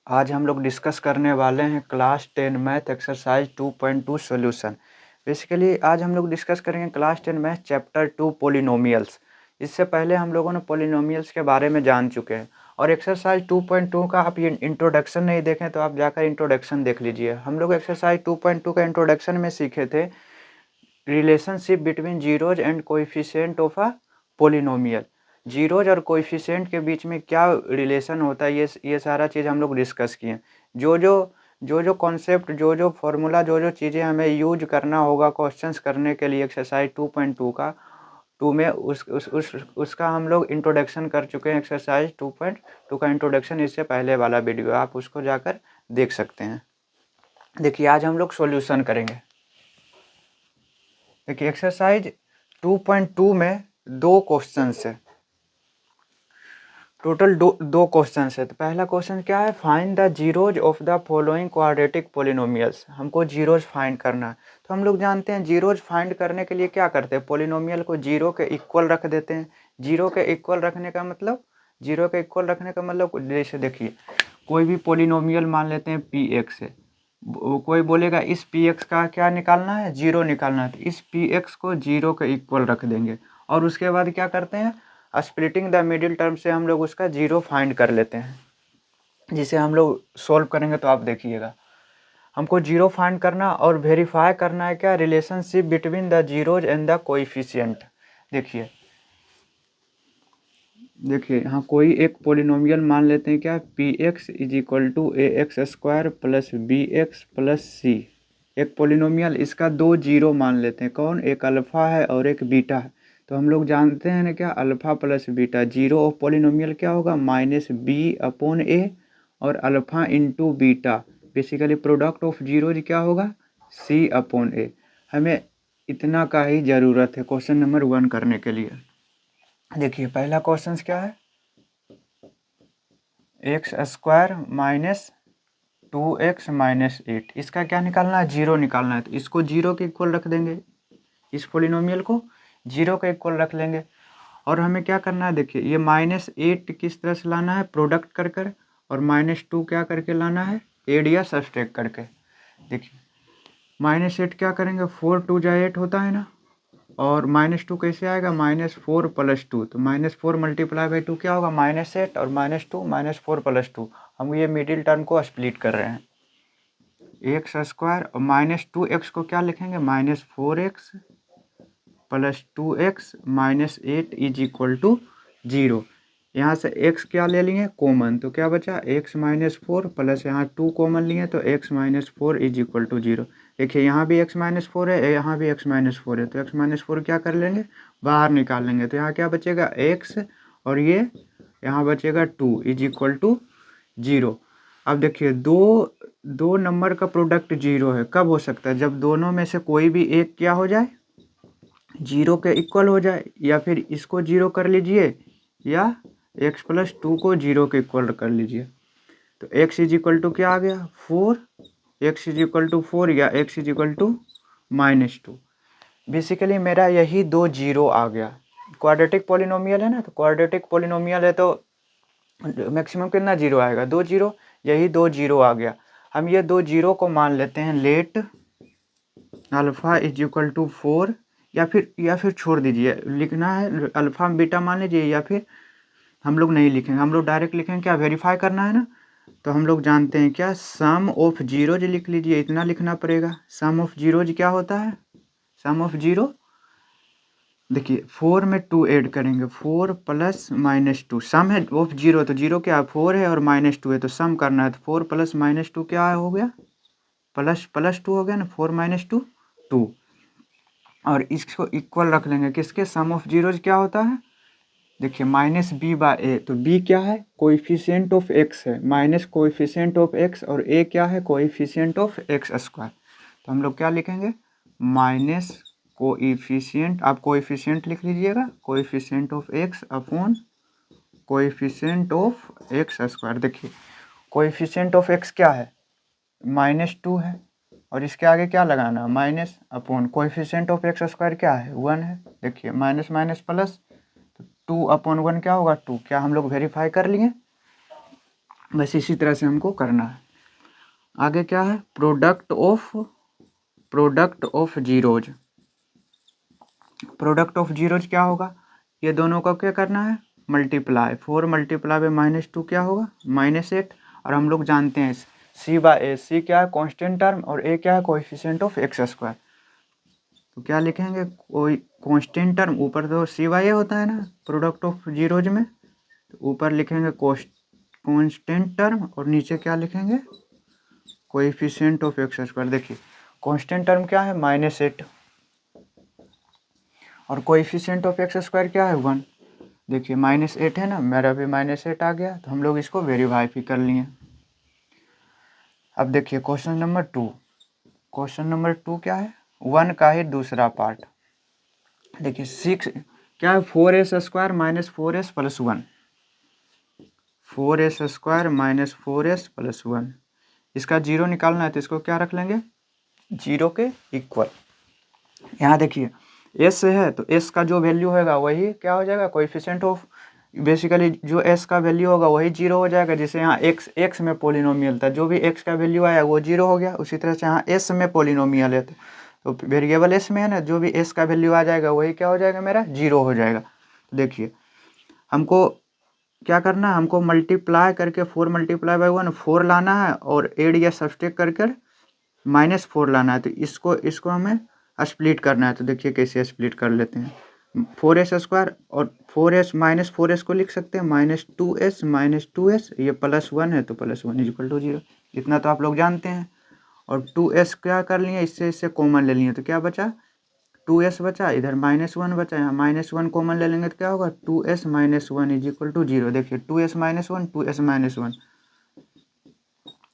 आज हम लोग डिस्कस करने वाले हैं class 10 math exercise 2.2 solution. Basically आज हम लोग डिस्कस करेंगे क्लास 10 मैथ चैप्टर 2 पोलिनोमियल्स। इससे पहले हम लोगों ने पोलिनोमियल्स के बारे में जान चुके हैं और एक्सरसाइज 2.2 का आप ये इंट्रोडक्शन नहीं देखें तो आप जाकर इंट्रोडक्शन देख लीजिए। हम लोग एक्सरसाइज 2.2 का इंट्रोडक्शन में सीखे थे relationship between zeros and coefficient of a polynomial. Zeros और कोएफिशिएंट के बीच में क्या रिलेशन होता है, ये सारा चीज़ हम लोग डिस्कस किए। जो कॉन्सेप्ट, जो फॉर्मूला, जो चीज़ें हमें यूज करना होगा क्वेश्चंस करने के लिए एक्सरसाइज 2.2 का टू में उसका हम लोग इंट्रोडक्शन कर चुके हैं। एक्सरसाइज 2.2 का इंट्रोडक्शन इससे पहले वाला वीडियो आप उसको जाकर देख सकते हैं। देखिए आज हम लोग सॉल्यूशन करेंगे। देखिए एक्सरसाइज 2.2 में दो क्वेश्चन है, टोटल दो क्वेश्चन है। तो पहला क्वेश्चन क्या है, find the zeros of the following quadratic polynomials. हमको जीरोज फाइंड करना है। तो हम लोग जानते हैं जीरोज फाइंड करने के लिए क्या करते हैं, पोलिनोमियल को जीरो के इक्वल रख देते हैं। जीरो के इक्वल रखने का मतलब जैसे देखिए कोई भी पोलिनोमियल मान लेते हैं पी एक्स है, कोई बोलेगा इस पी एक्स का क्या निकालना है, जीरो निकालना है। तो इस पी एक्स को जीरो के इक्वल रख देंगे और उसके बाद क्या करते हैं, स्प्लिटिंग द मिडिल टर्म से हम लोग उसका जीरो फाइंड कर लेते हैं, जिसे हम लोग सॉल्व करेंगे। तो आप देखिएगा हमको जीरो फाइंड करना और वेरीफाई करना है क्या, relationship between the zeros and the coefficient. देखिए यहाँ कोई एक पोलिनोमियल मान लेते हैं क्या, P X is equal to A X square plus B X plus C. एक पोलिनोमियल, इसका दो जीरो मान लेते हैं, कौन, एक अल्फ़ा है और एक बीटा है। तो हम लोग जानते हैं ना क्या, alpha plus beta, zero of polynomial क्या होगा, माइनस बी अपॉन ए और alpha into beta. Basically product of zeros क्या होगा, सी अपॉन ए। हमें इतना का ही ज़रूरत है क्वेश्चन नंबर 1 करने के लिए। देखिए पहला क्वेश्चन क्या है, X square minus 2x minus 8, इसका क्या निकालना है, जीरो निकालना है। तो इसको जीरो के इक्वल रख देंगे, इस पोलिनोमियल को जीरो के इक्वल रख लेंगे। और हमें क्या करना है, देखिए ये माइनस 8 किस तरह से लाना है, प्रोडक्ट कर कर, और माइनस 2 क्या करके लाना है, एड या सब्सट्रैक्ट करके। देखिए माइनस 8 क्या करेंगे, 4 2 जा 8 होता है ना, और माइनस 2 कैसे आएगा, माइनस 4 प्लस 2। तो माइनस 4 मल्टीप्लाई बाई 2 क्या होगा, माइनस 8, और माइनस 2 माइनस 4 प्लस 2। हम ये मिडिल टर्म को स्प्लिट कर रहे हैं, एक्स स्क्वायर और माइनस 2x को क्या लिखेंगे, minus 4x plus 2x minus 8 is equal to 0। यहाँ से x क्या ले लिए कॉमन, तो क्या बचा, x माइनस 4 प्लस यहाँ 2 कॉमन लिए तो x minus 4 is equal to 0। देखिए यहाँ भी x माइनस 4 है, यहाँ भी x माइनस 4 है, तो x माइनस 4 क्या कर लेंगे, बाहर निकाल लेंगे। तो यहाँ क्या बचेगा, x और ये यहाँ बचेगा 2 इज इक्वल टू 0। अब देखिए दो नंबर का प्रोडक्ट जीरो है, कब हो सकता है, जब दोनों में से कोई भी एक क्या हो जाए, जीरो के इक्वल हो जाए, या फिर इसको जीरो कर लीजिए या x प्लस 2 को जीरो के इक्वल कर लीजिए। तो x इज इक्वल टू क्या आ गया, 4, x इज इक्वल टू 4 या x is equal to minus 2। Basically मेरा यही दो जीरो आ गया। क्वाड्रेटिक पोलिनोमियल है ना, तो क्वाड्रेटिक पोलिनोमियल है तो मैक्सिमम कितना जीरो आएगा, दो जीरो, यही दो जीरो आ गया। हम ये दो जीरो को मान लेते हैं let alpha is equal to 4, या फिर छोड़ दीजिए, लिखना है अल्फ़ा बीटा मान लीजिए, या फिर हम लोग नहीं लिखेंगे, हम लोग डायरेक्ट लिखेंगे, क्या वेरीफाई करना है ना। तो हम लोग जानते हैं क्या, सम ऑफ जीरोज लिख लीजिए, इतना लिखना पड़ेगा। सम ऑफ जीरोज क्या होता है, सम ऑफ जीरो, देखिए 4 में 2 ऐड करेंगे, 4 प्लस माइनस 2, सम है ऑफ जीरो, तो जीरो क्या 4 है और माइनस 2 है, तो सम करना है। तो 4 प्लस माइनस 2 क्या हो गया, प्लस 2 हो गया ना, 4 माइनस 2 2। और इसको इक्वल रख लेंगे किसके, सम ऑफ जीरोज क्या होता है, देखिए माइनस बी बाय ए। तो बी क्या है, कोएफिशिएंट ऑफ एक्स है, माइनस कोएफिशिएंट ऑफ एक्स, और ए क्या है, कोएफिशिएंट ऑफ एक्स स्क्वायर। तो हम लोग क्या लिखेंगे, माइनस कोएफिशिएंट, आप कोएफिशिएंट लिख लीजिएगा, coefficient of x upon coefficient of X square. देखिए कोएफिशिएंट ऑफ एक्स क्या है, माइनस 2 है, और इसके आगे क्या लगाना, minus, upon coefficient of X square क्या है, 1 है। देखिए माइनस माइनस प्लस, तो 2 अपॉन 1 क्या होगा, 2। क्या हम लोग वेरीफाई कर लिए, बस इसी तरह से हमको करना है। आगे क्या है, product of zeros. Product of zeros क्या होगा, ये दोनों का क्या करना है, मल्टीप्लाई। 4 मल्टीप्लाई बाय -2 क्या होगा, -8। और हम लोग जानते हैं सी बाय ए, सी क्या है कांस्टेंट टर्म और ए क्या है कोएफिशिएंट ऑफ एक्स स्क्वायर। तो क्या लिखेंगे, कोई कांस्टेंट टर्म, ऊपर तो सी बाय ए होता है ना प्रोडक्ट ऑफ जीरोज में, तो ऊपर लिखेंगे कांस्टेंट टर्म और नीचे क्या लिखेंगे, कोएफिशिएंट ऑफ एक्स स्क्वायर। देखिए कांस्टेंट टर्म क्या है -8 और कोएफिशिएंट ऑफ एक्स स्क्वायर क्या है 1। देखिए -8 है ना, मेरा भी -8 आ गया, तो हम लोग इसको वेरीफाई भी कर लिए। अब देखिए क्वेश्चन नंबर 2। क्वेश्चन नंबर 2 क्या है, 1 का ही दूसरा पार्ट। देखिए 6 क्या है, 4s square minus 4s plus 1, 4s square minus 4s plus 1। इसका जीरो निकालना है तो इसको क्या रख लेंगे, जीरो के इक्वल। यहाँ देखिए s है तो s का जो वैल्यू होगा वही क्या हो जाएगा, कोएफिशिएंट ऑफ, बेसिकली जो s का वैल्यू होगा वही जीरो हो जाएगा। जैसे यहाँ x में पोलिनोमियल था, जो भी x का वैल्यू आया वो जीरो हो गया। उसी तरह से यहाँ s में पोलिनोमियल है तो वेरिएबल s में है ना, जो भी s का वैल्यू आ जाएगा वही क्या हो जाएगा, मेरा जीरो हो जाएगा। तो देखिए हमको क्या करना है, हमको मल्टीप्लाई करके 4 मल्टीप्लाई बाई 1 4 लाना है और एड या सब्सट्रैक्ट करके -4 लाना है। तो इसको हमें स्प्लिट करना है। तो देखिए कैसे स्प्लिट कर लेते हैं, 4s स्क्वायर और 4s माइनस 4s को लिख सकते हैं -2s, ये +1 है तो +1 इक्वल टू 0। इतना तो आप लोग जानते हैं। और 2s क्या कर लिए, इससे कॉमन ले लिए तो क्या बचा, 2s बचा, इधर -1 बचा, यहाँ -1 कॉमन ले लेंगे तो क्या होगा, 2s माइनस 1 इक्वल टू 0। देखिए 2s माइनस 1, 2s माइनस 1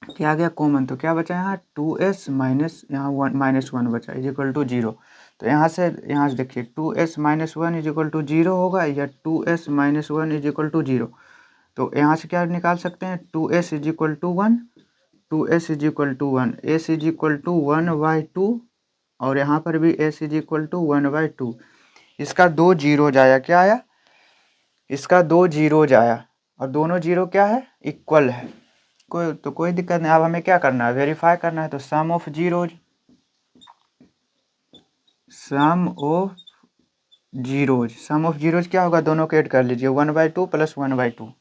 क्या आ गया कॉमन, तो क्या बचा यहाँ 2s माइनस यहाँ -1 बचा इक्वल टू 0। तो यहाँ से देखिए 2s माइनस 1 इक्वल टू 0 होगा या 2s माइनस 1 इक्वल टू 0। तो यहाँ से क्या निकाल सकते हैं, 2s equal to 1, 2s equal to 1, s equal to 1/2 और यहाँ पर भी s इक्वल टू 1/2। इसका 2 जीरो आया, क्या आया, इसका 2 जीरो आया और दोनों जीरो क्या है, इक्वल है। कोई दिक्कत नहीं। अब हमें क्या करना है, वेरीफाई करना है। तो sum of zeros, sum of zeros क्या होगा, दोनों को ऐड कर लीजिए, 1/2 प्लस 1/2,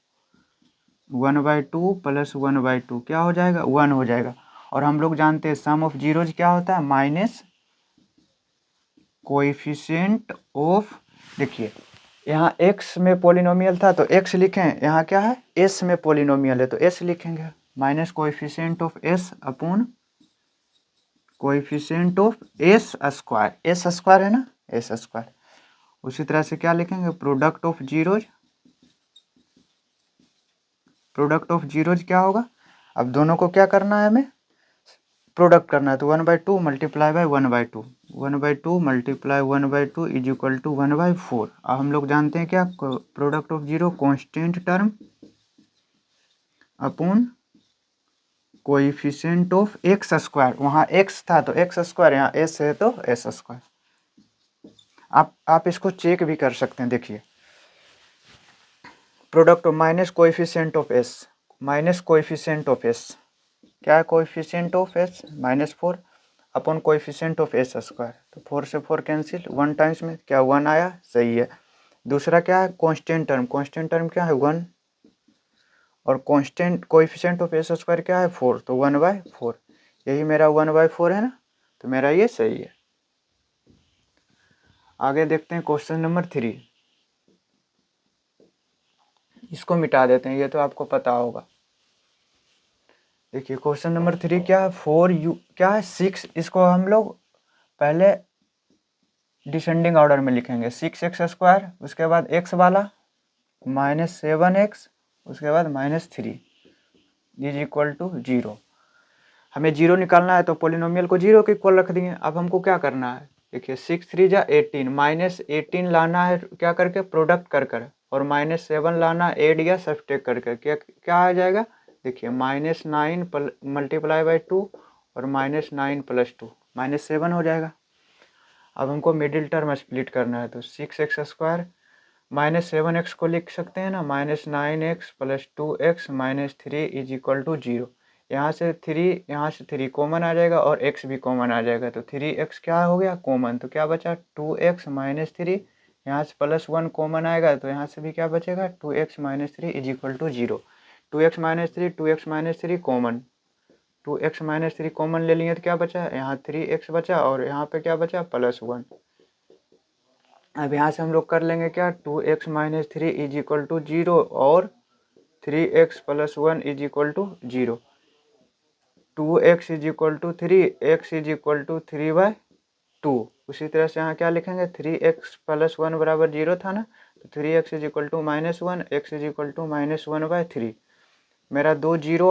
1/2 प्लस 1/2 क्या हो जाएगा, 1 हो जाएगा। और हम लोग जानते हैं सम ऑफ जीरोज क्या होता है, माइनस कोएफिशिएंट ऑफ, देखिए यहाँ x में पोलिनोमियल था तो x लिखें, यहाँ क्या है s में पोलिनोमियल है तो s लिखेंगे, minus coefficient of s upon coefficient of s square है ना, s स्क्वायर। उसी तरह से क्या लिखेंगे, प्रोडक्ट ऑफ जीरोज क्या होगा, अब दोनों को क्या करना है, हमें प्रोडक्ट करना है। तो 1/2 multiply by 1/2, 1/2 multiply 1/2 is equal to 1/4। अब हम लोग जानते हैं क्या, product of zero constant term upon coefficient of X square, वहाँ x था तो x स्क्वायर, यहाँ s है तो s स्क्वायर। आप इसको चेक भी कर सकते हैं। देखिए product minus coefficient of s, minus coefficient of s क्या है, coefficient of s -4 upon coefficient of s square. तो 4 से 4 कैंसिल, 1 टाइम्स में क्या 1 आया, सही है। दूसरा क्या है, कांस्टेंट टर्म क्या है 1 और constant coefficient of s square क्या है 4, तो 1/4, यही मेरा 1/4 है ना, तो मेरा ये सही है। आगे देखते हैं क्वेश्चन नंबर 3, इसको मिटा देते हैं, ये तो आपको पता होगा। देखिए क्वेश्चन नंबर 3 क्या है, 4u क्या है 6, इसको हम लोग पहले डिसेंडिंग ऑर्डर में लिखेंगे, 6x स्क्वायर, उसके बाद x वाला -7x, उसके बाद -3 इज इक्वल टू 0। हमें 0 निकालना है तो पोलिनोमियल को 0 के इक्वल रख दिए। अब हमको क्या करना है, देखिए 6 3 जा 18, -18 लाना है क्या करके, प्रोडक्ट कर और -7 लाना एड या सब्सट्रैक्ट करके, क्या आ जाएगा, देखिए -9 मल्टीप्लाई बाई 2 और -9 + 2 -7 हो जाएगा। अब हमको मिडिल टर्म स्प्लिट करना है तो 6x स्क्वायर -7x को लिख सकते हैं ना, -9x + 2x - 3 = 0। यहाँ से 3 कॉमन आ जाएगा और x भी कॉमन आ जाएगा, तो 3x क्या हो गया कॉमन, तो क्या बचा 2x - 3। यहाँ से +1 कॉमन आएगा तो यहाँ से भी क्या बचेगा 2x - 3 = 0। 2x - 3 common, 2x - 3 common ले लिए तो क्या बचा, यहाँ 3x बचा और यहाँ पे क्या बचा +1। अब यहाँ से हम लोग कर लेंगे क्या 2x - 3 = 0 और 3x + 1 = 0। 2x = 3, x = 3/2। उसी तरह से यहाँ क्या लिखेंगे 3x + 1 = 0 था ना, तो 3x = -1, x = -1/3। मेरा 2 0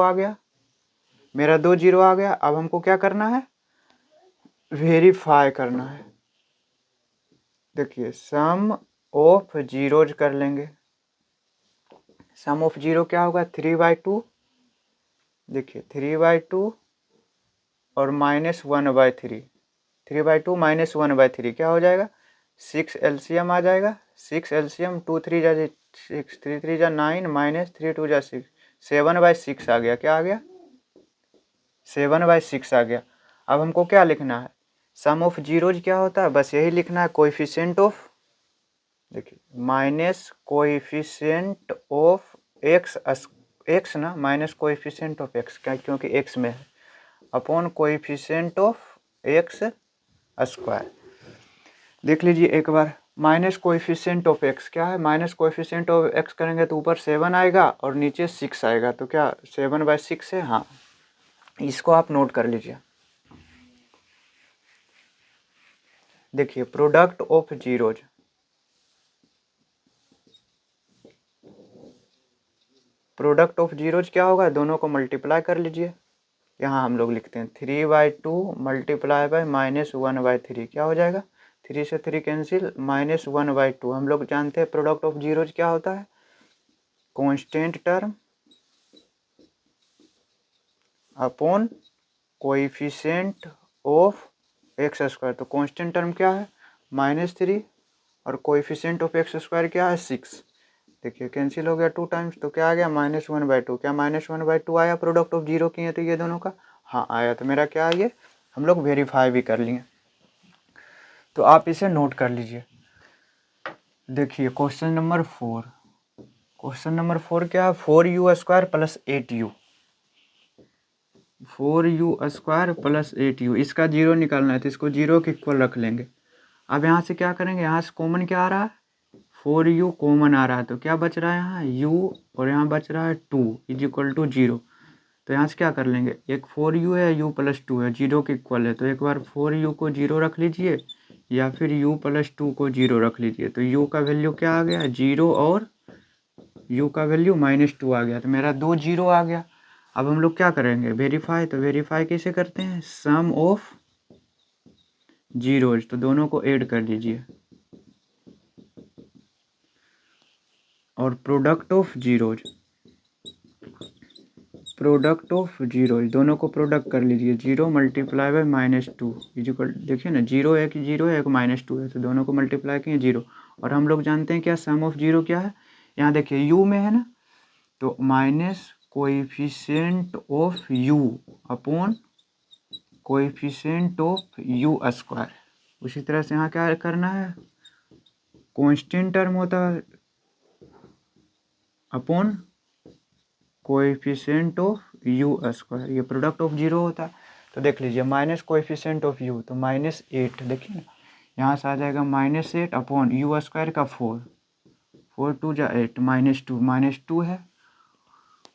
आ गया, अब हमको क्या करना है, वेरीफाई करना है। देखिए सम ऑफ जीरोज कर लेंगे। सम ऑफ जीरो क्या होगा 3/2, देखिए 3/2 और -1/3, 3/2 - 1/3 क्या हो जाएगा 6 एलसीएम आ जाएगा। 6 एलसीएम 2 3 जा 6, 3 3 जा 9 - 3 2 जा 6, 7/6 आ गया। क्या आ गया 7/6 आ गया। अब हमको क्या लिखना है, सम ऑफ जीरोज क्या होता है, बस यही लिखना है कोएफिशिएंट ऑफ, देखिए माइनस कोएफिशिएंट ऑफ एक्स ना, माइनस कोएफिशिएंट ऑफ एक्स, क्या क्योंकि एक्स में है, upon coefficient of X square. देख लीजिए एक बार, माइनस कोएफिशिएंट ऑफ एक्स क्या है, माइनस कोएफिशिएंट ऑफ एक्स करेंगे तो ऊपर 7 आएगा और नीचे 6 आएगा, तो क्या 7/6 है। हाँ, इसको आप नोट कर लीजिए। देखिए product of zeros, product of zeros क्या होगा, दोनों को मल्टीप्लाई कर लीजिए। यहाँ हम लोग लिखते हैं 3/2 मल्टीप्लाई बाय -1/3, क्या हो जाएगा 3 से 3 कैंसिल, -1/2। हम लोग जानते हैं प्रोडक्ट ऑफ जीरोज क्या होता है, constant term upon coefficient of X square. तो कांस्टेंट टर्म क्या है -3 और कोएफिशिएंट ऑफ एक्स स्क्वायर क्या है 6। देखिए कैंसिल हो गया 2 टाइम्स, तो क्या आ गया -1/2। क्या -1/2 आया प्रोडक्ट ऑफ जीरो की है तो ये दोनों का, हाँ आया। तो मेरा क्या है, ये हम लोग वेरीफाई भी कर लिए, तो आप इसे नोट कर लीजिए। देखिए क्वेश्चन नंबर 4, क्वेश्चन नंबर 4 क्या है, 4u² + 8u, 4u² + 8u, इसका जीरो निकालना है तो इसको जीरो के इक्वल रख लेंगे। अब यहाँ से क्या करेंगे, यहाँ से कॉमन क्या आ रहा है 4u कॉमन आ रहा है, तो क्या बच रहा है यहाँ u और यहाँ बच रहा है 2 = 0। तो यहाँ से क्या कर लेंगे, एक 4u है, u + 2 है, जीरो के इक्वल है, तो एक बार 4u को 0 रख लीजिए या फिर u + 2 को 0 रख लीजिए। तो u का वैल्यू क्या आ गया 0 और u का वैल्यू -2 आ गया, तो मेरा 2 0 आ गया। अब हम लोग क्या करेंगे वेरीफाई, तो वेरीफाई कैसे करते हैं, सम ऑफ जीरोज, तो दोनों को ऐड कर लीजिए और product of zeros, product of zeros दोनों को प्रोडक्ट कर लीजिए, 0 मल्टीप्लाई बाय -2 इक्वल, देखिए ना 0 है कि 0 है, एक -2 है, तो दोनों को मल्टीप्लाई किए 0। और हम लोग जानते हैं क्या सम ऑफ जीरो क्या है, यहाँ देखिए u में है ना, तो minus coefficient of u upon coefficient of u square. उसी तरह से यहाँ क्या करना है, कांस्टेंट टर्म होता है upon coefficient of u square, ये प्रोडक्ट ऑफ जीरो होता है। तो देख लीजिए माइनस कोएफिशिएंट ऑफ u, तो -8, देखिए ना यहाँ से आ जाएगा -8 अपॉन u² का 4, 4 2 जा 8, -2 है।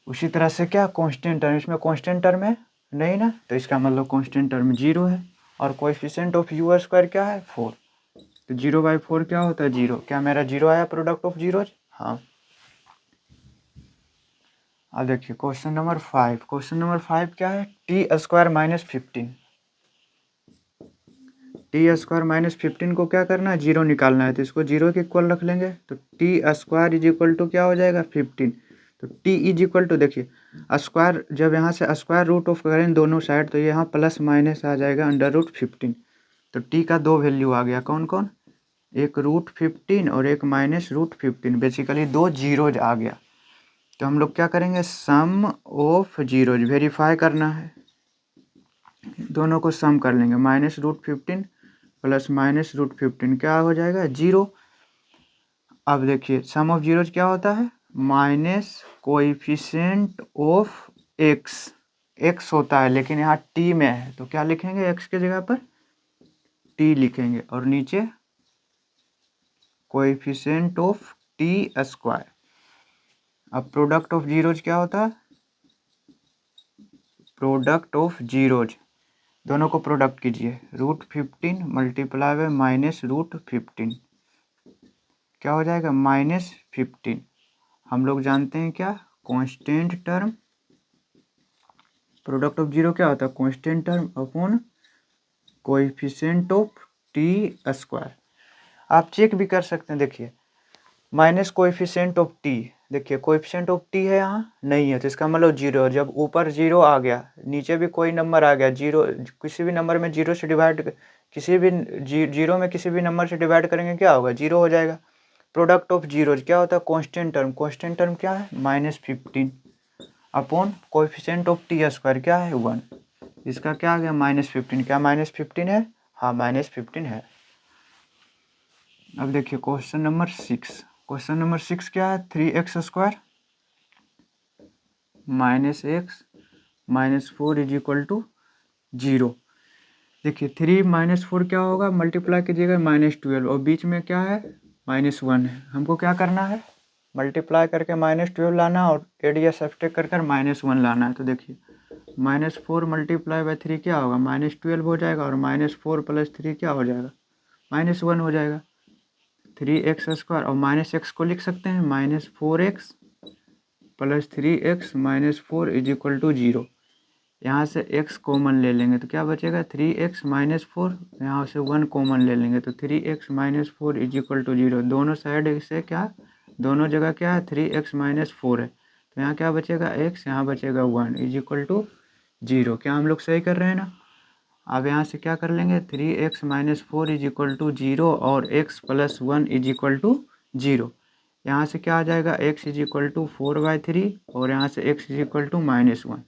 उसी तरह से क्या कांस्टेंट टर्म, इसमें कांस्टेंट टर्म है नहीं ना, तो इसका मतलब कांस्टेंट टर्म 0 है और कोएफिशिएंट ऑफ u² क्या है 4, तो 0/4 क्या होता है 0। क्या मेरा 0 आया प्रोडक्ट ऑफ जीरोज, हाँ। अब देखिए क्वेश्चन नंबर 5, क्वेश्चन नंबर 5 क्या है, t² - 15, t² - 15 को क्या करना है जीरो निकालना है, तो इसको जीरो के इक्वल रख लेंगे, तो t² = क्या हो जाएगा 15। तो t देखिए स्क्वायर, जब यहाँ से स्क्वायर रूट ऑफ करें दोनों साइड तो यहाँ प्लस माइनस आ जाएगा √15। तो t का दो वैल्यू आ गया, कौन कौन एक √15 और एक -√15, बेसिकली दो जीरोज आ गया। तो हम लोग क्या करेंगे, सम ऑफ जीरोज वेरीफाई करना है, दोनों को सम कर लेंगे। -√15 प्लस -√15 क्या हो जाएगा, 0। अब देखिए सम ऑफ जीरोज क्या होता है, minus coefficient of x, x होता है लेकिन यहाँ टी में है तो क्या लिखेंगे, एक्स की जगह पर टी लिखेंगे और नीचे कोएफिशिएंट ऑफ टी स्क्वायर। अब प्रोडक्ट ऑफ जीरोज क्या होता है, प्रोडक्ट ऑफ जीरोज, दोनों को प्रोडक्ट कीजिए, √15 मल्टीप्लाई बाय -√15 क्या हो जाएगा, -15। हम लोग जानते हैं क्या, constant term, product of zero क्या होता है, constant term upon coefficient of T square. आप चेक भी कर सकते हैं, देखिए माइनस कोएफिशिएंट ऑफ टी, देखिए कोएफिशिएंट ऑफ टी है यहाँ नहीं है तो इसका मतलब जीरो। जब ऊपर जीरो आ गया नीचे भी कोई नंबर आ गया जीरो, किसी भी नंबर में जीरो से डिवाइड, किसी भी जीरो में किसी भी नंबर से डिवाइड करेंगे क्या होगा, जीरो हो जाएगा। प्रोडक्ट ऑफ जीरोज क्या होता है, कांस्टेंट टर्म, कांस्टेंट टर्म क्या है, -15 upon coefficient of T square क्या है 1, इसका क्या आ गया -15, क्या -15 है, हाँ -15 है। अब देखिए क्वेश्चन नंबर 6, क्वेश्चन नंबर 6 क्या है, 3x square -x -4 is equal to 0। देखिए 3 -4 क्या होगा, मल्टीप्लाई कीजिएगा -12 और बीच में क्या है, -1 है। हमको क्या करना है, मल्टीप्लाई करके -12 लाना और एड या सब्ट्रैक्ट कर कर -1 लाना है। तो देखिए -4 मल्टीप्लाई बाय 3 क्या होगा, -12 हो जाएगा और -4 + 3 क्या हो जाएगा, -1 हो जाएगा। 3x स्क्वायर और -x को लिख सकते हैं, -4x + 3x - 4 is equal to 0। यहाँ से x कॉमन ले लेंगे तो क्या बचेगा, 3x - 4, यहाँ से 1 कॉमन ले लेंगे तो 3x - 4 इज इक्वल टू 0। दोनों साइड से क्या, दोनों जगह क्या है, 3x - 4 है तो यहाँ क्या बचेगा, x, यहाँ बचेगा 1 इज इक्वल टू 0। क्या हम लोग सही कर रहे हैं ना। अब यहाँ से क्या कर लेंगे, 3x - 4 इज इक्वल टू 0 और x + 1 इज इक्वल टू 0। यहाँ से क्या आ जाएगा, x इज इक्वल टू 4/3 और यहाँ से x इज इक्वल टू -1।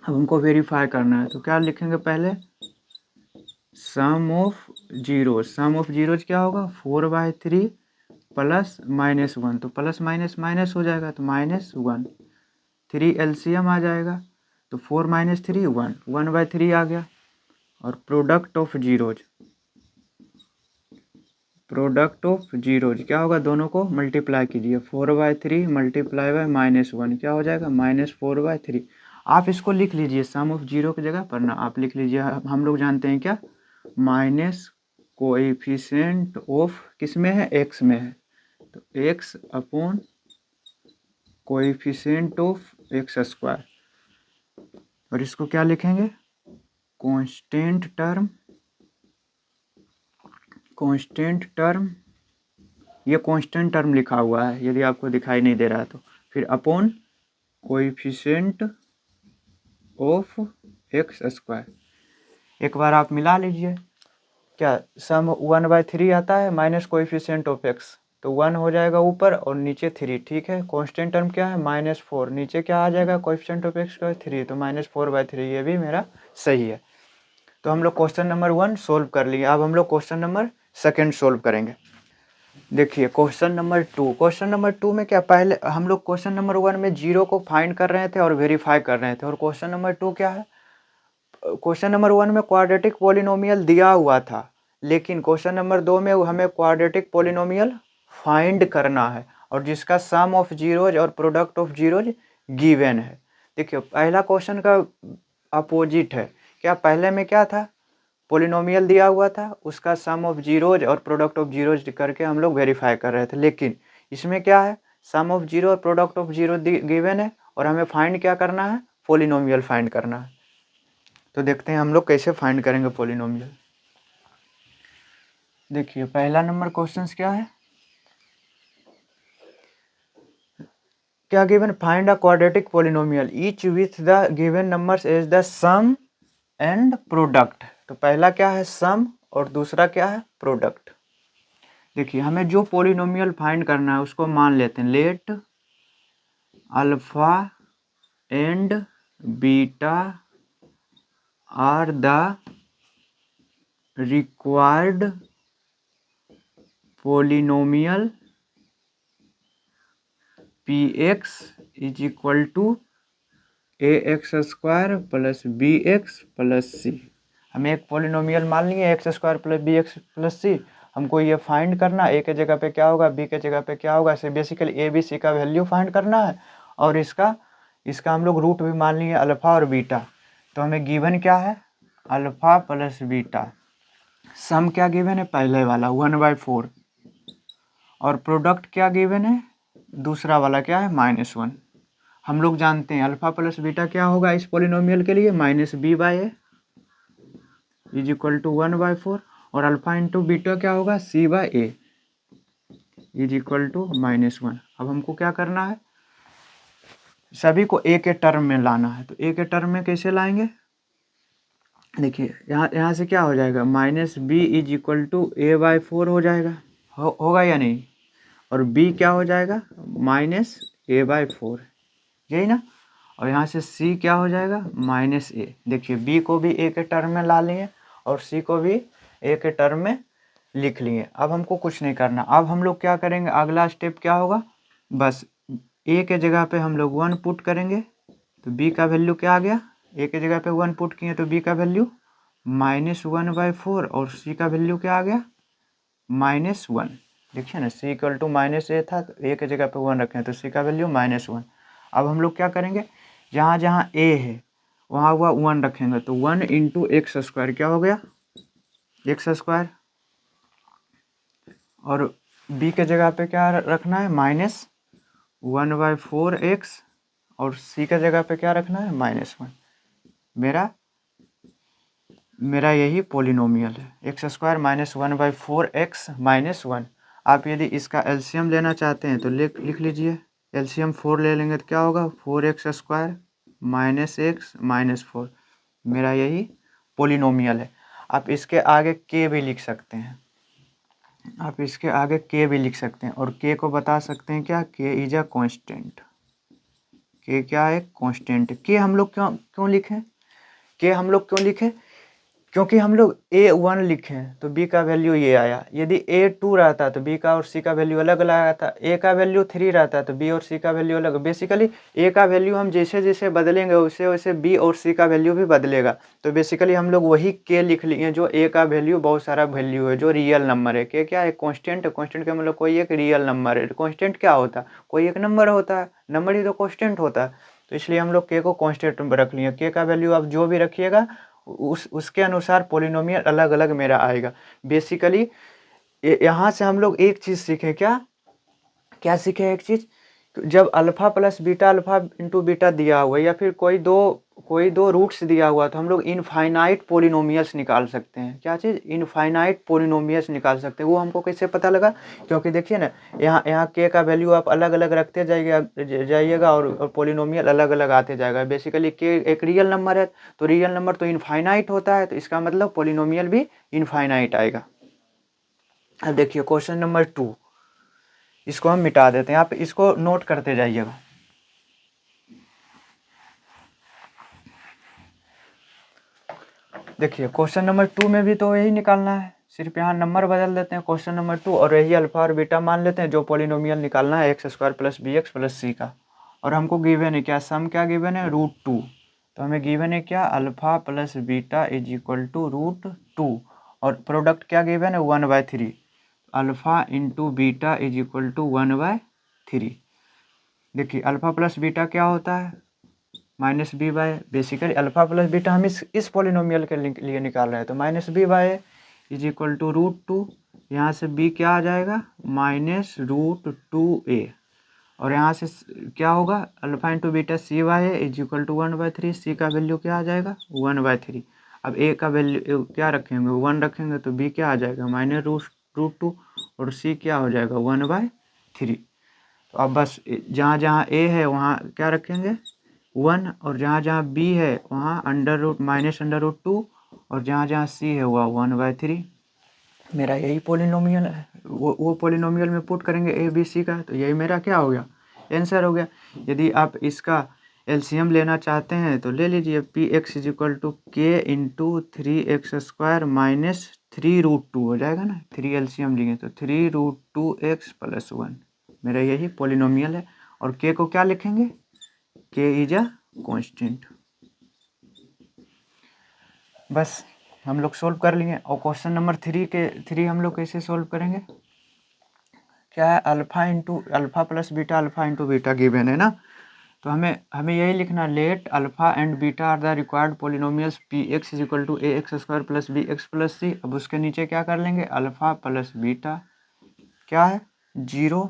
अब हमको वेरीफाई करना है तो क्या लिखेंगे, पहले sum of zero, sum of zeros क्या होगा, 4/3 प्लस -1, तो प्लस माइनस माइनस हो जाएगा तो -1, 3 एलसीएम आ जाएगा तो 4 - 3 1, 1/3 आ गया। और product of zeros, product of zeros क्या होगा, दोनों को मल्टीप्लाई कीजिए, 4/3 मल्टीप्लाई बाय -1 क्या हो जाएगा, -4/3। आप इसको लिख लीजिए, सम ऑफ जीरो की जगह पर ना आप लिख लीजिए, हम लोग जानते हैं क्या, माइनस कोएफिशिएंट ऑफ किस में है, एक्स में है तो x upon coefficient of X square, और इसको क्या लिखेंगे, कांस्टेंट टर्म, कांस्टेंट टर्म, ये कांस्टेंट टर्म लिखा हुआ है यदि आपको दिखाई नहीं दे रहा है तो, फिर upon coefficient of X square. एक बार आप मिला लीजिए, क्या सम 1/3 आता है माइनस कोएफिशिएंट ऑफ एक्स, तो 1 हो जाएगा ऊपर और नीचे 3, ठीक है। कांस्टेंट टर्म क्या है, -4, नीचे क्या आ जाएगा, कोएफिशिएंट ऑफ एक्स का 3 तो -4/3, ये भी मेरा सही है। तो हम लोग क्वेश्चन नंबर 1 सोल्व कर लिए। अब हम लोग क्वेश्चन नंबर 2 सोल्व करेंगे। देखिए क्वेश्चन नंबर 2, क्वेश्चन नंबर 2 में क्या, पहले हम लोग क्वेश्चन नंबर 1 में जीरो को फाइंड कर रहे थे और वेरीफाई कर रहे थे, और क्वेश्चन नंबर 2 क्या है, क्वेश्चन नंबर 1 में क्वाड्रेटिक पॉलिनोमियल दिया हुआ था, लेकिन क्वेश्चन नंबर 2 में हमें क्वाड्रेटिक पॉलिनोमियल फाइंड करना है और जिसका सम ऑफ जीरोज और प्रोडक्ट ऑफ जीरोज गिवन है। देखिए पहला क्वेश्चन का अपोजिट है, क्या पहले में क्या था, पॉलिनोमियल दिया हुआ था, उसका सम ऑफ जीरोज और प्रोडक्ट ऑफ जीरोज करके हम लोग वेरीफाई कर रहे थे, लेकिन इसमें क्या है, सम ऑफ जीरो और प्रोडक्ट ऑफ जीरो गिवन है और हमें फाइंड क्या करना है, पॉलिनोमियल फाइंड करना है। तो देखते हैं हम लोग कैसे फाइंड करेंगे पॉलिनोमियल। देखिए पहला नंबर क्वेश्चन क्या है, क्या given, find a quadratic polynomial each with the given numbers as the sum and product. तो पहला क्या है, सम और दूसरा क्या है, प्रोडक्ट। देखिए हमें जो पोलिनोमियल फाइंड करना है उसको मान लेते हैं let alpha and beta are the required polynomial P X is equal to A X square plus B X plus C. हमें एक पोलिनोमियल मान लिए X square plus B X plus C. हमको ये फाइंड करना, ए के जगह पे क्या होगा, बी के जगह पे क्या होगा, ऐसे बेसिकली ए बी सी का वैल्यू फाइंड करना है। और इसका हम लोग रूट भी मान लिए अल्फ़ा और बीटा। तो हमें गिवन क्या है, अल्फ़ा प्लस बीटा। सम क्या गिवन है, पहले वाला 1/4। और प्रोडक्ट क्या गिवन है, दूसरा वाला क्या है, -1। हम लोग जानते हैं अल्फ़ा प्लस बीटा क्या होगा इस पोलिनोमियल के लिए, -b/a इज इक्वल टू 1/4। और अल्फ़ा इंटू बीटा क्या होगा, c/a इज इक्वल टू -1। अब हमको क्या करना है, सभी को ए के टर्म में लाना है। तो ए के टर्म में कैसे लाएंगे, देखिए यहाँ से क्या हो जाएगा, -b is equal to a/4 हो जाएगा, होगा या नहीं। और b क्या हो जाएगा, -a/4, यही ना। और यहाँ से c क्या हो जाएगा, -a। देखिए b को भी a के टर्म में ला लिए और c को भी a के टर्म में लिख लिए। अब हमको कुछ नहीं करना। अब हम लोग क्या करेंगे, अगला स्टेप क्या होगा, बस a के जगह पे हम लोग 1 पुट करेंगे तो b का वैल्यू क्या आ गया, a के जगह पे 1 पुट किए तो b का वैल्यू -1/4 और c का वैल्यू क्या आ गया, -1। देखिए ना, c इक्वल टू -a था, a के जगह पे 1 रखें तो c का वैल्यू -1। अब हम लोग क्या करेंगे, जहाँ जहाँ a है वहाँ 1 रखेंगे तो 1 इंटू एक्स स्क्वायर क्या हो गया, एक्स स्क्वायर। और b के जगह पे क्या रखना है, -1/4x। और c के जगह पे क्या रखना है, -1। मेरा यही पोलिनोमियल है, एक्स स्क्वायर -1/4x -1। आप यदि इसका एलसीएम लेना चाहते हैं तो लिख लीजिए, एलसीएम 4 ले लेंगे तो क्या होगा, 4x स्क्वायर -x -4। मेरा यही पोलिनोमियल है। आप इसके आगे k भी लिख सकते हैं, आप इसके आगे k भी लिख सकते हैं। और k को बता सकते हैं क्या, k is a constant. k क्या है, कांस्टेंट। k हम लोग क्यों लिखें, k हम लोग क्यों लिखें, क्योंकि हम लोग a1 लिखे तो b का वैल्यू ये आया। यदि a2 रहता तो b का और c का वैल्यू अलग अलग आया था। a का वैल्यू 3 रहता तो b और c का वैल्यू अलग। बेसिकली a का वैल्यू हम जैसे जैसे बदलेंगे वैसे वैसे b और c का वैल्यू भी बदलेगा। तो बेसिकली हम लोग वही k लिख लिए जो a का वैल्यू बहुत सारा वैल्यू है, जो रियल नंबर है। k क्या है, कॉन्स्टेंट है। कॉन्स्टेंट का मतलब कोई एक रियल नंबर है। कॉन्स्टेंट क्या होता है, कोई एक नंबर होता है, नंबर ही तो कॉन्स्टेंट होता है। तो इसलिए हम लोग k को कॉन्स्टेंट में रख लिए। k का वैल्यू आप जो भी रखिएगा उसके अनुसार पोलिनोमियल अलग अलग मेरा आएगा। बेसिकली यहाँ से हम लोग एक चीज़ सीखे, क्या सीखे, एक चीज़, जब alpha plus beta alpha into beta दिया हुआ या फिर कोई दो रूट्स दिया हुआ तो हम लोग इनफाइनाइट पोलिनोमियल्स निकाल सकते हैं। क्या चीज़, इनफाइनाइट पोलिनोमियल्स निकाल सकते हैं। वो हमको कैसे पता लगा, क्योंकि देखिए ना, यहाँ के का वैल्यू आप अलग अलग रखते जाइएगा और पोलिनोमियल अलग अलग आते जाएगा। बेसिकली के एक रियल नंबर है तो रियल नंबर तो इनफाइनाइट होता है, तो इसका मतलब पोलिनोमियल भी इनफाइनाइट आएगा। अब देखिए क्वेश्चन नंबर 2, इसको हम मिटा देते हैं, आप इसको नोट करते जाइएगा। देखिए क्वेश्चन नंबर 2 में भी तो यही निकालना है, सिर्फ यहाँ नंबर बदल देते हैं क्वेश्चन नंबर 2 और यही अल्फा और बीटा मान लेते हैं जो पोलिनोमियल निकालना है X square plus B X plus C का। और हमको गिवन है क्या, सम क्या गिवन है, √2। तो हमें गिवन है क्या, alpha plus beta is equal to √2। और प्रोडक्ट क्या गिवन है, 1/3। Alpha into beta is equal to 1/3। देखिए अल्फा प्लस बीटा क्या होता है, -b/, basically alpha plus beta हम इस पोलिनोमियल के लिए निकाल रहे हैं तो -b/a इज इक्वल टू √2। यहाँ से b क्या आ जाएगा, -√2a। और यहाँ से क्या होगा, alpha into beta c/a is equal to 1/3। c का वैल्यू क्या आ जाएगा, 1/3। अब a का वैल्यू क्या रखेंगे, 1 रखेंगे तो b क्या आ जाएगा, -√2 और c क्या हो जाएगा, 1/3। तो अब बस जहाँ जहाँ a है वहाँ क्या रखेंगे, 1, और जहाँ जहाँ b है वहाँ -√2, और जहाँ जहाँ c है वह 1/3। मेरा यही पोलिनोमियल है, वो पोलिनोमियल में पुट करेंगे ए बी सी का, तो यही मेरा क्या हो गया, आंसर हो गया। यदि आप इसका एलसीएम लेना चाहते हैं तो ले लीजिए, P X is equal to k into 3x² minus 3√2 हो जाएगा ना, 3 एलसीएम लेंगे तो 3√2x + 1, मेरा यही पोलिनोमियल है। और के को क्या लिखेंगे, के इज अ कॉन्स्टेंट। बस हम लोग सोल्व कर लेंगे। और क्वेश्चन नंबर 3 हम लोग कैसे सोल्व करेंगे, क्या है, alpha plus beta alpha into beta given है ना, तो हमें यही लिखना, let alpha and beta are the required polynomials P X is equal to A X square plus B X plus C. अब उसके नीचे क्या कर लेंगे, अल्फा प्लस बीटा क्या है 0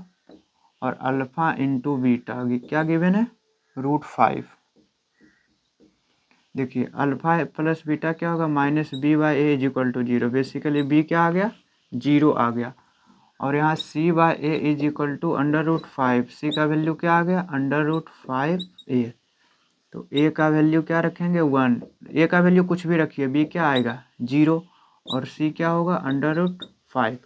और अल्फा इंटू बीटा क्या गिवन है √5। देखिए अल्फा प्लस बीटा क्या होगा, -b/a is equal to 0, basically b क्या आ गया 0 आ गया। और यहाँ c/a इज इक्वल टू √5, सी का वैल्यू क्या आ गया √5a, तो a का वैल्यू क्या रखेंगे 1, a का वैल्यू कुछ भी रखिए, b क्या आएगा 0 और c क्या होगा √5,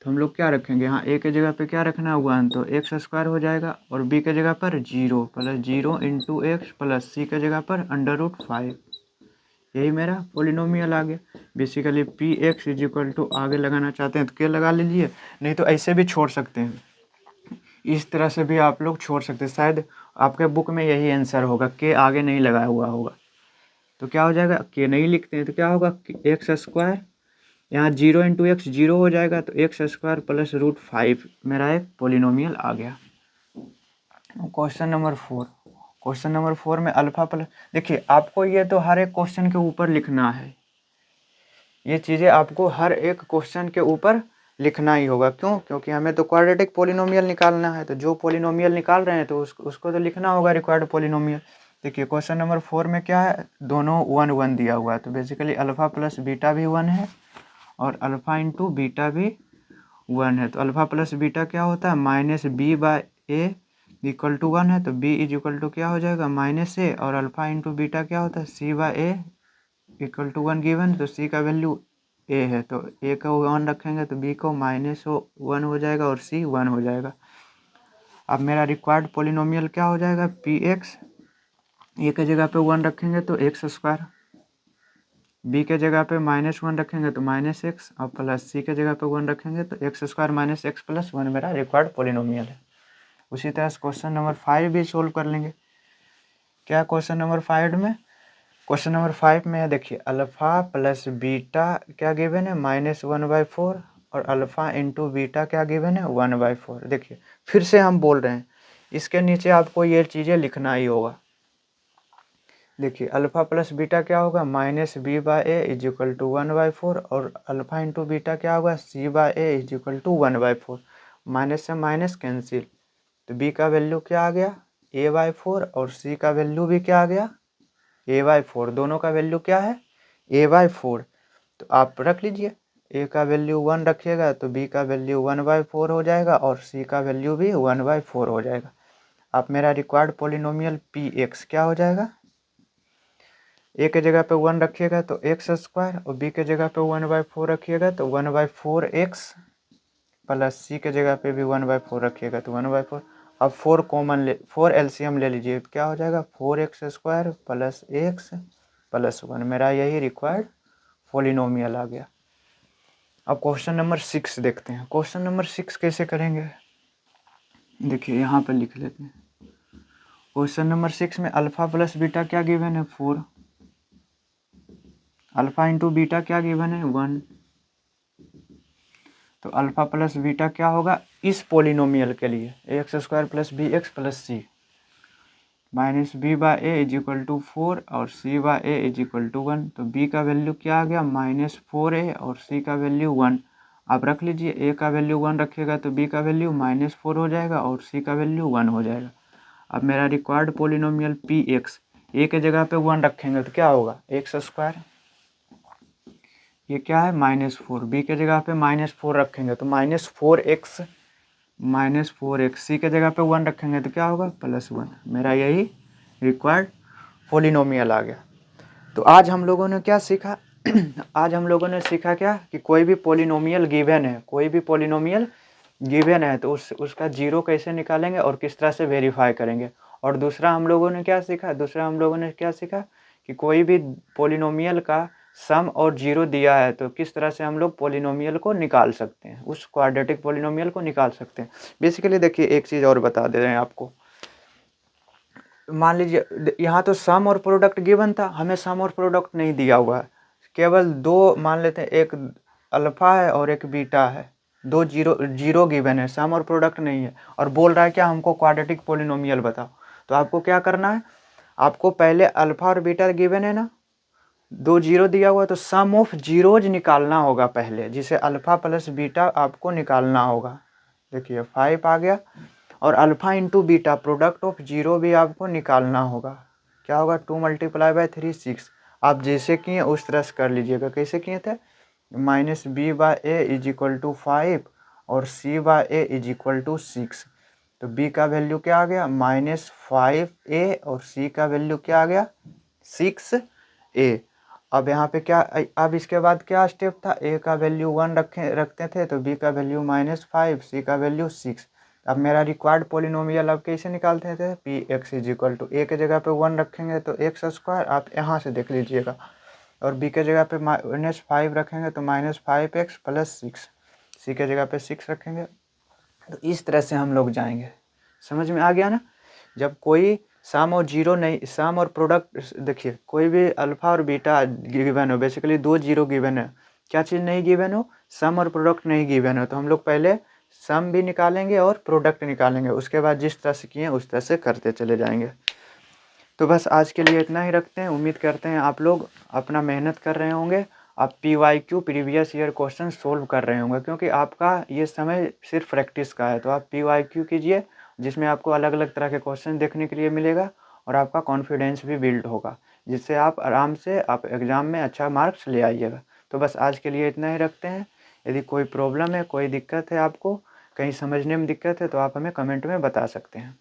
तो हम लोग क्या रखेंगे, यहाँ a के जगह पे क्या रखना है 1, तो x² हो जाएगा, और b के जगह पर 0 plus 0 into x plus c के जगह पर √5, यही मेरा पोलिनोमियल आ गया। Basically P X is equal to, आगे लगाना चाहते हैं तो क्या लगा लीजिए, नहीं तो ऐसे भी छोड़ सकते हैं, इस तरह से भी आप लोग छोड़ सकते हैं। शायद आपके बुक में यही आंसर होगा, के आगे नहीं लगाया हुआ होगा, तो क्या हो जाएगा, के नहीं लिखते हैं तो क्या होगा x², यहाँ 0 इंटू एक्स 0 हो जाएगा, तो x² प्लस √5 मेरा एक पोलिनोमियल आ गया। क्वेश्चन नंबर 4 में अल्फा प्लस, देखिए आपको ये तो हर एक क्वेश्चन के ऊपर लिखना है, ये चीज़ें आपको हर एक क्वेश्चन के ऊपर लिखना ही होगा। क्यों, क्योंकि हमें तो क्वाड्रेटिक पोलिनोमियल निकालना है, तो जो पोलिनोमियल निकाल रहे हैं तो उसको तो लिखना होगा रिक्वायर्ड पोलिनोमियल। देखिए क्वेश्चन नंबर 4 में क्या है, दोनों 1 1 दिया हुआ है, तो बेसिकली अल्फ़ा प्लस बीटा भी 1 है और अल्फ़ा इंटू बीटा भी 1 है, तो अल्फ़ा प्लस बीटा क्या होता है -b/a इक्वल टू 1 है, तो b इज इक्वल टू क्या हो जाएगा -a, और अल्फ़ा इंटू बीटा क्या होता है c/a इक्वल टू 1 गिवन, तो c का वैल्यू a है, तो a को 1 रखेंगे तो b को -1 हो जाएगा और c 1 हो जाएगा। अब मेरा रिक्वायर्ड पोलिनोमियल क्या हो जाएगा, पी एक्स, ए के जगह पे 1 रखेंगे तो x², b के जगह पे -1 रखेंगे तो -x, और प्लस c के जगह पे 1 रखेंगे तो x² - x + 1 मेरा रिक्वायर्ड पोलिनोमियल है। उसी तरह से क्वेश्चन नंबर 5 भी सोल्व कर लेंगे। क्या क्वेश्चन नंबर 5 में, क्वेश्चन नंबर 5 में है, देखिए अल्फ़ा प्लस बीटा क्या गिवन है -1/4 और अल्फ़ा इंटू बीटा क्या गिवन है 1/4। देखिए फिर से हम बोल रहे हैं, इसके नीचे आपको ये चीज़ें लिखना ही होगा। देखिए अल्फ़ा प्लस बीटा क्या होगा -b/a इज इक्वल टू 1/4, और अल्फ़ा इंटू बीटा क्या होगा c/a is equal to 1/4, minus से माइनस कैंसिल, तो b का वैल्यू क्या आ गया a/4 और c का वैल्यू भी क्या आ गया a/4, दोनों का वैल्यू क्या है a/4, तो आप रख लीजिए, a का वैल्यू 1 रखिएगा तो b का वैल्यू 1/4 हो जाएगा और c का वैल्यू भी 1/4 हो जाएगा। अब मेरा रिक्वायर्ड पोलिनोमियल पी एक्स क्या हो जाएगा, a के जगह पे 1 रखिएगा तो x² और b के जगह पे 1/4 रखिएगा तो 1/4x, प्लस c के जगह पे भी 1/4 रखिएगा तो 1/4। अब 4 एलसीएम ले लीजिए तो क्या हो जाएगा 4x² प्लस x प्लस 1, मेरा यही रिक्वायर्ड पोलिनोमियल आ गया। अब क्वेश्चन नंबर 6 देखते हैं। क्वेश्चन नंबर 6 कैसे करेंगे, देखिए यहाँ पर लिख लेते हैं। क्वेश्चन नंबर 6 में अल्फ़ा प्लस बीटा क्या गिवन है 4, अल्फ़ा इंटू बीटा क्या गिवन है 1, तो अल्फ़ा प्लस बीटा क्या होगा इस पोलिनोमियल के लिए x² plus bx plus c, -b/a is equal to 4 और c/a इज इक्वल टू 1, तो b का वैल्यू क्या आ गया -4a और c का वैल्यू 1। आप रख लीजिए, a का वैल्यू 1 रखिएगा तो b का वैल्यू -4 हो जाएगा और c का वैल्यू 1 हो जाएगा। अब मेरा required polynomial P x, a के जगह पे 1 रखेंगे तो क्या होगा x², ये क्या है -4, b के जगह पे -4 रखेंगे तो -4x, c के जगह पे 1 रखेंगे तो क्या होगा +1, मेरा यही रिक्वायर्ड पोलिनोमियल आ गया। तो आज हम लोगों ने क्या सीखा, आज हम लोगों ने सीखा क्या कि कोई भी पॉलिनोमियल गिवन है, कोई भी पॉलिनोमियल गिवन है तो उसका जीरो कैसे निकालेंगे और किस तरह से वेरीफाई करेंगे। और दूसरा हम लोगों ने क्या सीखा, कि कोई भी पॉलिनोमियल का सम और जीरो दिया है तो किस तरह से हम लोग पॉलिनोमियल को निकाल सकते हैं, उस क्वाड्रेटिक पॉलिनोमियल को निकाल सकते हैं। बेसिकली देखिए एक चीज़ और बता दे रहे हैं आपको। मान लीजिए यहाँ तो सम और प्रोडक्ट गिवन था, हमें सम और प्रोडक्ट नहीं दिया हुआ है, केवल दो मान लेते हैं, एक अल्फ़ा है और एक बीटा है, दो जीरो गिवन है, सम और प्रोडक्ट नहीं है, और बोल रहा है क्या हमको क्वाड्रेटिक पॉलिनोमियल बताओ। तो आपको क्या करना है, आपको पहले अल्फ़ा और बीटा गिवन है ना, दो जीरो दिया हुआ है तो सम ऑफ जीरोज निकालना होगा पहले, जिसे अल्फ़ा प्लस बीटा आपको निकालना होगा। देखिए 5 आ गया, और alpha into beta product of zero भी आपको निकालना होगा। क्या होगा, 2 × 3 6। आप जैसे किए उस तरह से कर लीजिएगा। कैसे किए थे, -b/a = 5 और c/a = 6। तो b का वैल्यू क्या आ गया, -5a, और c का वैल्यू क्या आ गया, 6a। अब यहाँ पे क्या, अब इसके बाद क्या स्टेप था, a का वैल्यू 1 रखते थे तो b का वैल्यू -5, c का वैल्यू 6। अब मेरा रिक्वायर्ड पोलिनोमियल अब कैसे निकालते थे, px = a के जगह पे 1 रखेंगे तो x², आप यहाँ से देख लीजिएगा, और b के जगह पे -5 रखेंगे तो -5x + 6, c के जगह पे 6 रखेंगे। तो इस तरह से हम लोग जाएंगे। समझ में आ गया ना। जब कोई सम और जीरो नहीं, सम और प्रोडक्ट, देखिए कोई भी अल्फ़ा और बीटा गिवन हो, बेसिकली दो जीरो गिवन है, क्या चीज़ नहीं गिवन हो, सम और प्रोडक्ट नहीं गिवन हो, तो हम लोग पहले सम भी निकालेंगे और प्रोडक्ट निकालेंगे, उसके बाद जिस तरह से किए उस तरह से करते चले जाएंगे। तो बस आज के लिए इतना ही रखते हैं। उम्मीद करते हैं आप लोग अपना मेहनत कर रहे होंगे, आप PYQ previous year question solve कर रहे होंगे, क्योंकि आपका ये समय सिर्फ प्रैक्टिस का है। तो आप PYQ कीजिए, जिसमें आपको अलग अलग तरह के क्वेश्चन देखने के लिए मिलेगा, और आपका कॉन्फिडेंस भी बिल्ड होगा, जिससे आप आराम से आप एग्ज़ाम में अच्छा मार्क्स ले आइएगा। तो बस आज के लिए इतना ही रखते हैं। यदि कोई प्रॉब्लम है, कोई दिक्कत है, आपको कहीं समझने में दिक्कत है, तो आप हमें कमेंट में बता सकते हैं।